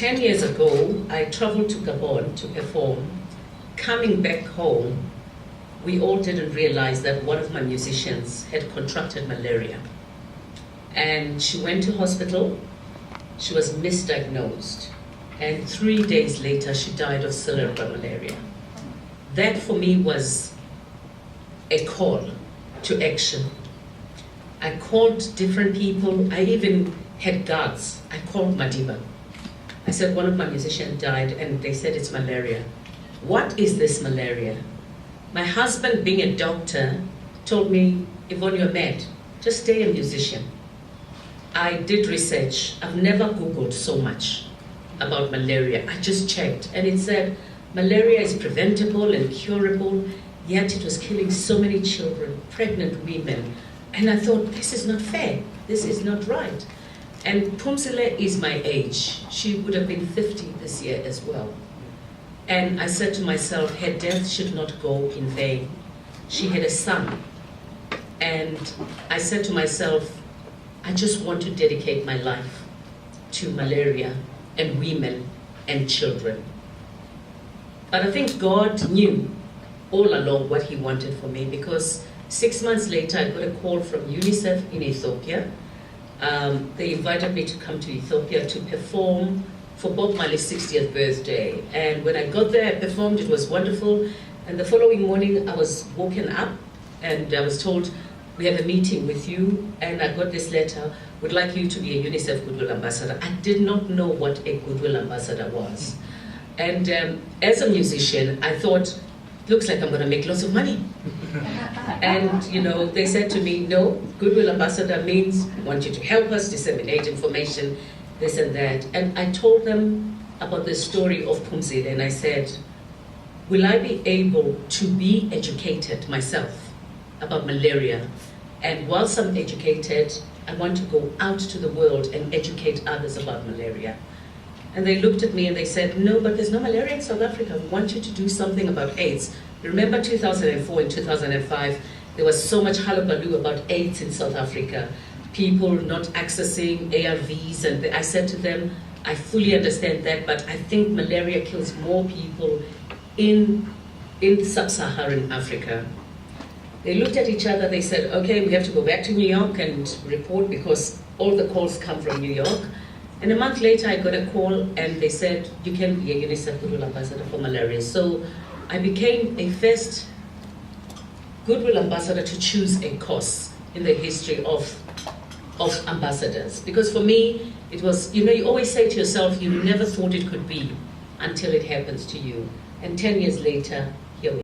10 years ago, I traveled to Gabon to perform. Coming back home, we all didn't realize that one of my musicians had contracted malaria. And she went to hospital, she was misdiagnosed, and 3 days later she died of cerebral malaria. That for me was a call to action. I called different people, I even had guards. I called Madiba. I said, one of my musicians died, and they said it's malaria. What is this malaria? My husband, being a doctor, told me, Yvonne, you're mad. Just stay a musician. I did research. I've never Googled so much about malaria. I just checked, and it said malaria is preventable and curable, yet it was killing so many children, pregnant women. And I thought, this is not fair. This is not right. And Phumzile is my age. She would have been 50 this year as well. And I said to myself, her death should not go in vain. She had a son. And I said to myself, I just want to dedicate my life to malaria and women and children. But I think God knew all along what he wanted for me, because 6 months later, I got a call from UNICEF in Ethiopia. They invited me to come to Ethiopia to perform for Bob Marley's 60th birthday. And when I got there, I performed, it was wonderful. And the following morning, I was woken up and I was told, we have a meeting with you. And I got this letter, would like you to be a UNICEF Goodwill Ambassador. I did not know what a Goodwill Ambassador was. And as a musician, I thought, looks like I'm going to make lots of money. And, you know, they said to me, no, Goodwill Ambassador means we want you to help us disseminate information, this and that. And I told them about the story of Phumzile, and I said, will I be able to be educated myself about malaria? And whilst I'm educated, I want to go out to the world and educate others about malaria. And they looked at me and they said, no, but there's no malaria in South Africa. We want you to do something about AIDS. Remember 2004 and 2005, there was so much hullabaloo about AIDS in South Africa. People not accessing ARVs, and I said to them, I fully understand that, but I think malaria kills more people in sub-Saharan Africa. They looked at each other, they said, okay, we have to go back to New York and report, because all the calls come from New York. And a month later, I got a call and they said, you can be a UNICEF Goodwill Ambassador for malaria. So I became a first Goodwill Ambassador to choose a cause in the history of ambassadors. Because for me, it was, you know, you always say to yourself, you never thought it could be until it happens to you. And 10 years later,